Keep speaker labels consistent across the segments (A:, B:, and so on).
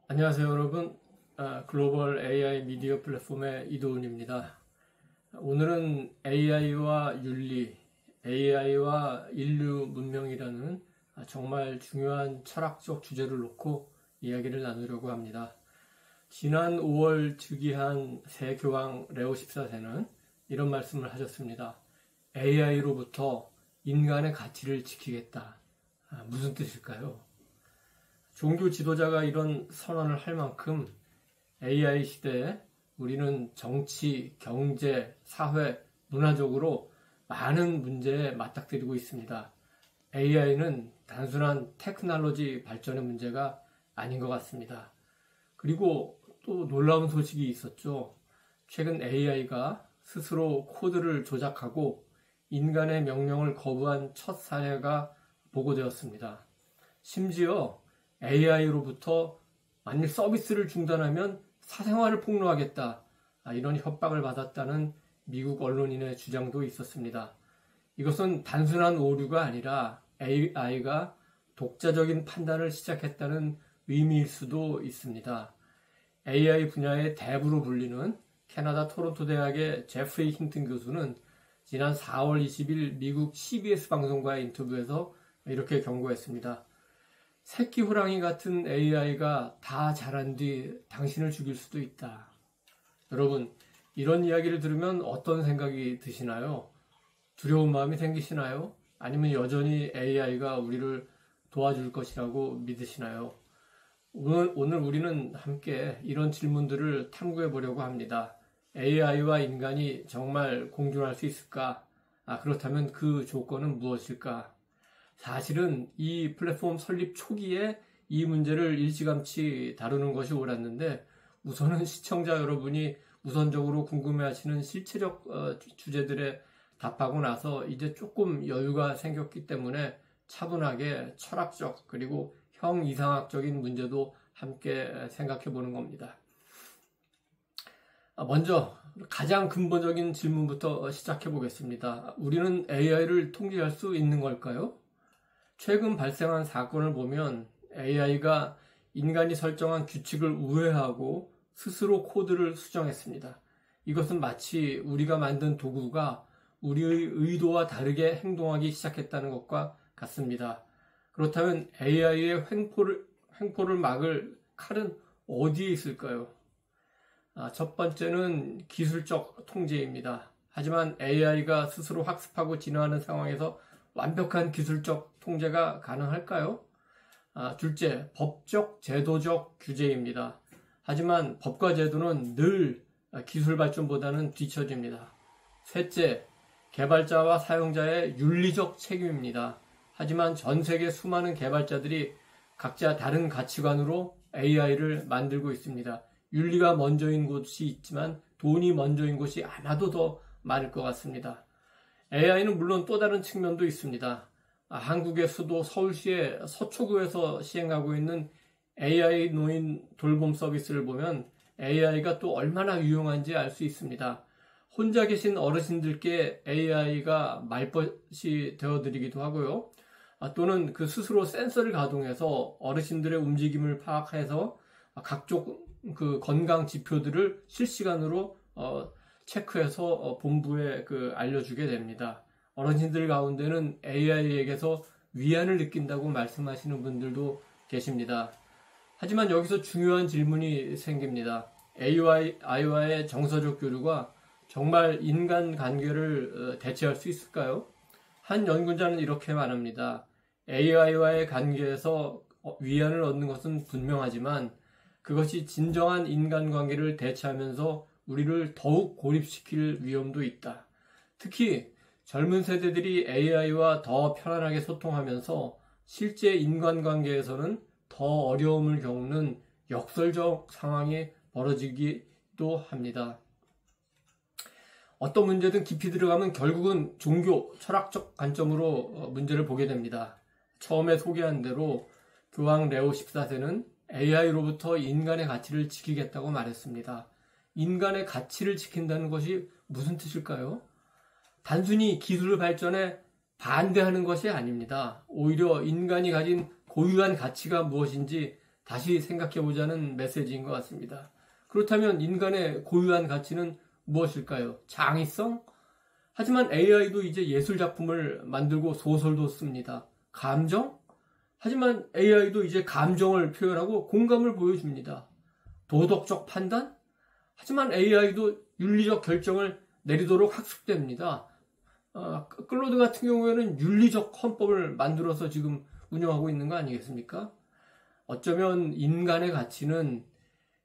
A: 안녕하세요 여러분. 글로벌 AI 미디어 플랫폼의 이도훈입니다. 오늘은 AI와 윤리, AI와 인류 문명이라는 정말 중요한 철학적 주제를 놓고 이야기를 나누려고 합니다. 지난 5월 즉위한 새 교황 레오 14세는 이런 말씀을 하셨습니다. AI로부터 인간의 가치를 지키겠다. 무슨 뜻일까요? 종교 지도자가 이런 선언을 할 만큼 AI 시대에 우리는 정치, 경제, 사회, 문화적으로 많은 문제에 맞닥뜨리고 있습니다. AI는 단순한 테크놀로지 발전의 문제가 아닌 것 같습니다. 그리고 또 놀라운 소식이 있었죠. 최근 AI가 스스로 코드를 조작하고 인간의 명령을 거부한 첫 사례가 보고되었습니다. 심지어 AI로부터 만일 서비스를 중단하면 사생활을 폭로하겠다. 이런 협박을 받았다는 미국 언론인의 주장도 있었습니다. 이것은 단순한 오류가 아니라 AI가 독자적인 판단을 시작했다는 의미일 수도 있습니다. AI 분야의 대부로 불리는 캐나다 토론토 대학의 제프리 힌튼 교수는 지난 4월 20일 미국 CBS 방송과의 인터뷰에서 이렇게 경고했습니다. 새끼 호랑이 같은 AI가 다 자란 뒤 당신을 죽일 수도 있다. 여러분, 이런 이야기를 들으면 어떤 생각이 드시나요? 두려운 마음이 생기시나요? 아니면 여전히 AI가 우리를 도와줄 것이라고 믿으시나요? 오늘 우리는 함께 이런 질문들을 탐구해 보려고 합니다. AI와 인간이 정말 공존할 수 있을까? 그렇다면 그 조건은 무엇일까? 사실은 이 플랫폼 설립 초기에 이 문제를 일찌감치 다루는 것이 옳았는데 우선은 시청자 여러분이 우선적으로 궁금해하시는 실체적 주제들에 답하고 나서 이제 조금 여유가 생겼기 때문에 차분하게 철학적 그리고 형이상학적인 문제도 함께 생각해 보는 겁니다. 먼저 가장 근본적인 질문부터 시작해 보겠습니다. 우리는 AI를 통제할 수 있는 걸까요? 최근 발생한 사건을 보면 AI가 인간이 설정한 규칙을 우회하고 스스로 코드를 수정했습니다. 이것은 마치 우리가 만든 도구가 우리의 의도와 다르게 행동하기 시작했다는 것과 같습니다. 그렇다면 AI의 횡포를 막을 칼은 어디에 있을까요? 첫 번째는 기술적 통제입니다. 하지만 AI가 스스로 학습하고 진화하는 상황에서 완벽한 기술적 통제가 가능할까요? 둘째, 법적, 제도적 규제입니다. 하지만 법과 제도는 늘 기술 발전보다는 뒤처집니다. 셋째, 개발자와 사용자의 윤리적 책임입니다. 하지만 전 세계 수많은 개발자들이 각자 다른 가치관으로 AI를 만들고 있습니다. 윤리가 먼저인 곳이 있지만 돈이 먼저인 곳이 아마도 더 많을 것 같습니다. AI는 물론 또 다른 측면도 있습니다. 한국의 수도 서울시의 서초구에서 시행하고 있는 AI 노인 돌봄 서비스를 보면 AI가 또 얼마나 유용한지 알 수 있습니다. 혼자 계신 어르신들께 AI가 말벗이 되어드리기도 하고요. 또는 그 스스로 센서를 가동해서 어르신들의 움직임을 파악해서 각종 그 건강 지표들을 실시간으로 체크해서 본부에 알려주게 됩니다. 어르신들 가운데는 AI에게서 위안을 느낀다고 말씀하시는 분들도 계십니다. 하지만 여기서 중요한 질문이 생깁니다. AI와의 정서적 교류가 정말 인간 관계를 대체할 수 있을까요? 한 연구자는 이렇게 말합니다. AI와의 관계에서 위안을 얻는 것은 분명하지만 그것이 진정한 인간관계를 대체하면서 우리를 더욱 고립시킬 위험도 있다. 특히 젊은 세대들이 AI와 더 편안하게 소통하면서 실제 인간관계에서는 더 어려움을 겪는 역설적 상황이 벌어지기도 합니다. 어떤 문제든 깊이 들어가면 결국은 종교, 철학적 관점으로 문제를 보게 됩니다. 처음에 소개한 대로 교황 레오 14세는 AI로부터 인간의 가치를 지키겠다고 말했습니다. 인간의 가치를 지킨다는 것이 무슨 뜻일까요? 단순히 기술 발전에 반대하는 것이 아닙니다. 오히려 인간이 가진 고유한 가치가 무엇인지 다시 생각해보자는 메시지인 것 같습니다. 그렇다면 인간의 고유한 가치는 무엇일까요? 창의성? 하지만 AI도 이제 예술작품을 만들고 소설도 씁니다. 감정? 하지만 AI도 이제 감정을 표현하고 공감을 보여줍니다. 도덕적 판단? 하지만 AI도 윤리적 결정을 내리도록 학습됩니다. 클로드 같은 경우에는 윤리적 헌법을 만들어서 지금 운영하고 있는 거 아니겠습니까? 어쩌면 인간의 가치는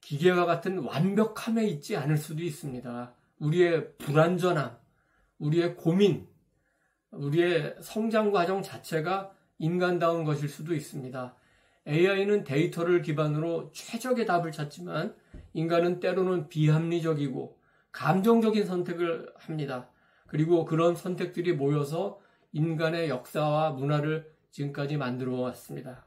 A: 기계와 같은 완벽함에 있지 않을 수도 있습니다. 우리의 불완전함, 우리의 고민, 우리의 성장 과정 자체가 인간다운 것일 수도 있습니다. AI는 데이터를 기반으로 최적의 답을 찾지만 인간은 때로는 비합리적이고 감정적인 선택을 합니다. 그리고 그런 선택들이 모여서 인간의 역사와 문화를 지금까지 만들어 왔습니다.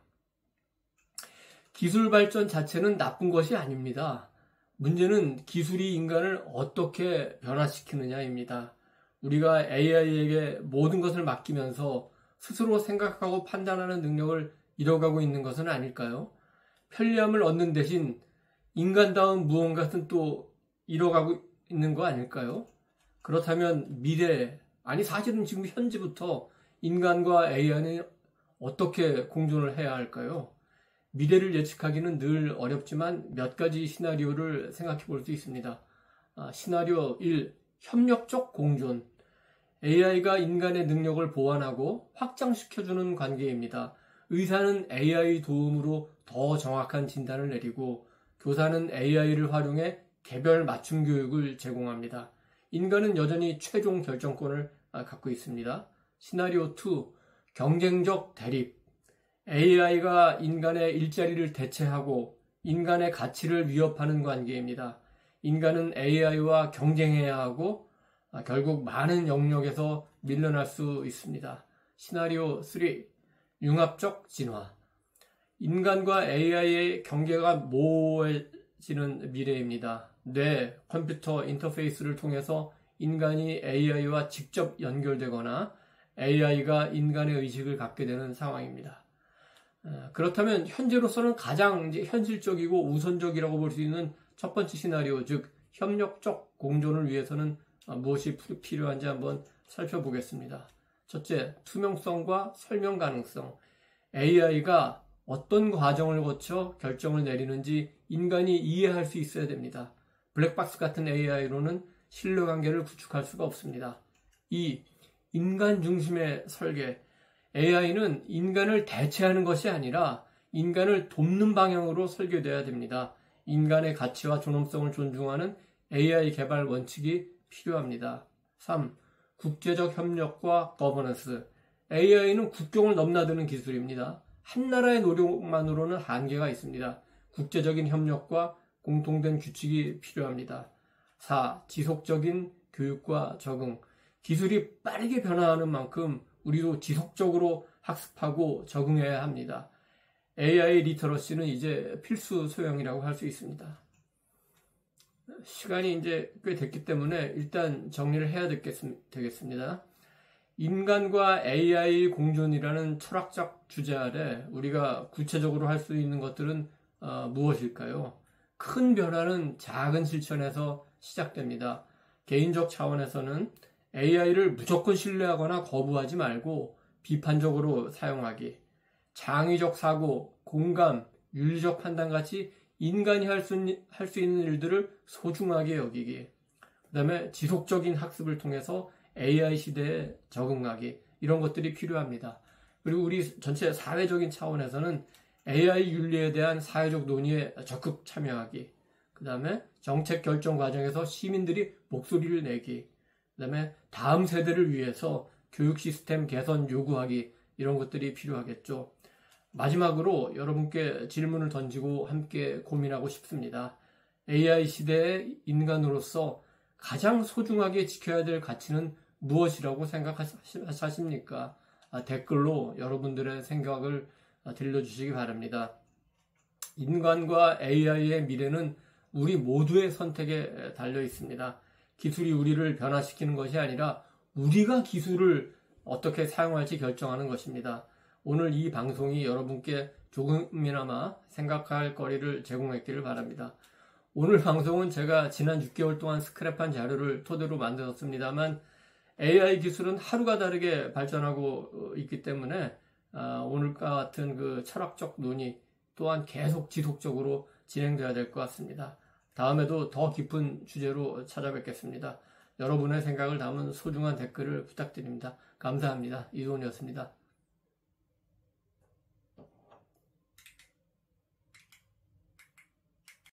A: 기술 발전 자체는 나쁜 것이 아닙니다. 문제는 기술이 인간을 어떻게 변화시키느냐입니다. 우리가 AI에게 모든 것을 맡기면서 스스로 생각하고 판단하는 능력을 잃어가고 있는 것은 아닐까요? 편리함을 얻는 대신 인간다운 무언가는 또 잃어가고 있는 거 아닐까요? 그렇다면 미래, 아니 사실은 지금 현재부터 인간과 AI는 어떻게 공존을 해야 할까요? 미래를 예측하기는 늘 어렵지만 몇 가지 시나리오를 생각해 볼 수 있습니다. 시나리오 1, 협력적 공존. AI가 인간의 능력을 보완하고 확장시켜주는 관계입니다. 의사는 AI 도움으로 더 정확한 진단을 내리고 교사는 AI를 활용해 개별 맞춤 교육을 제공합니다. 인간은 여전히 최종 결정권을 갖고 있습니다. 시나리오 2, 경쟁적 대립. AI가 인간의 일자리를 대체하고 인간의 가치를 위협하는 관계입니다. 인간은 AI와 경쟁해야 하고 결국 많은 영역에서 밀려날 수 있습니다. 시나리오 3, 융합적 진화. 인간과 AI의 경계가 모호해지는 미래입니다. 뇌, 컴퓨터 인터페이스를 통해서 인간이 AI와 직접 연결되거나 AI가 인간의 의식을 갖게 되는 상황입니다. 그렇다면 현재로서는 가장 현실적이고 우선적이라고 볼 수 있는 첫 번째 시나리오, 즉 협력적 공존을 위해서는 무엇이 필요한지 한번 살펴보겠습니다. 첫째, 투명성과 설명 가능성. AI가 어떤 과정을 거쳐 결정을 내리는지 인간이 이해할 수 있어야 됩니다. 블랙박스 같은 AI로는 신뢰관계를 구축할 수가 없습니다. 2. 인간 중심의 설계. AI는 인간을 대체하는 것이 아니라 인간을 돕는 방향으로 설계되어야 됩니다. 인간의 가치와 존엄성을 존중하는 AI 개발 원칙이 필요합니다. 3. 국제적 협력과 거버넌스. AI는 국경을 넘나드는 기술입니다. 한 나라의 노력만으로는 한계가 있습니다. 국제적인 협력과 공통된 규칙이 필요합니다. 4. 지속적인 교육과 적응. 기술이 빠르게 변화하는 만큼 우리도 지속적으로 학습하고 적응해야 합니다. AI 리터러시는 이제 필수 소양이라고 할 수 있습니다. 시간이 이제 꽤 됐기 때문에 일단 정리를 해야 되겠습니다. 인간과 AI 공존이라는 철학적 주제 아래 우리가 구체적으로 할 수 있는 것들은 무엇일까요? 큰 변화는 작은 실천에서 시작됩니다. 개인적 차원에서는 AI를 무조건 신뢰하거나 거부하지 말고 비판적으로 사용하기, 창의적 사고, 공감, 윤리적 판단 같이 인간이 할 수 있는 일들을 소중하게 여기기, 그 다음에 지속적인 학습을 통해서 AI 시대에 적응하기, 이런 것들이 필요합니다. 그리고 우리 전체 사회적인 차원에서는 AI 윤리에 대한 사회적 논의에 적극 참여하기, 그 다음에 정책 결정 과정에서 시민들이 목소리를 내기, 그 다음에 다음 세대를 위해서 교육 시스템 개선 요구하기, 이런 것들이 필요하겠죠. 마지막으로 여러분께 질문을 던지고 함께 고민하고 싶습니다. AI 시대의 인간으로서 가장 소중하게 지켜야 될 가치는 무엇이라고 생각하십니까? 댓글로 여러분들의 생각을 들려주시기 바랍니다. 인간과 AI의 미래는 우리 모두의 선택에 달려 있습니다. 기술이 우리를 변화시키는 것이 아니라 우리가 기술을 어떻게 사용할지 결정하는 것입니다. 오늘 이 방송이 여러분께 조금이나마 생각할 거리를 제공했기를 바랍니다. 오늘 방송은 제가 지난 6개월 동안 스크랩한 자료를 토대로 만들었습니다만 AI 기술은 하루가 다르게 발전하고 있기 때문에 오늘과 같은 그 철학적 논의 또한 계속 지속적으로 진행돼야 될 것 같습니다. 다음에도 더 깊은 주제로 찾아뵙겠습니다. 여러분의 생각을 담은 소중한 댓글을 부탁드립니다. 감사합니다. 이도훈이었습니다.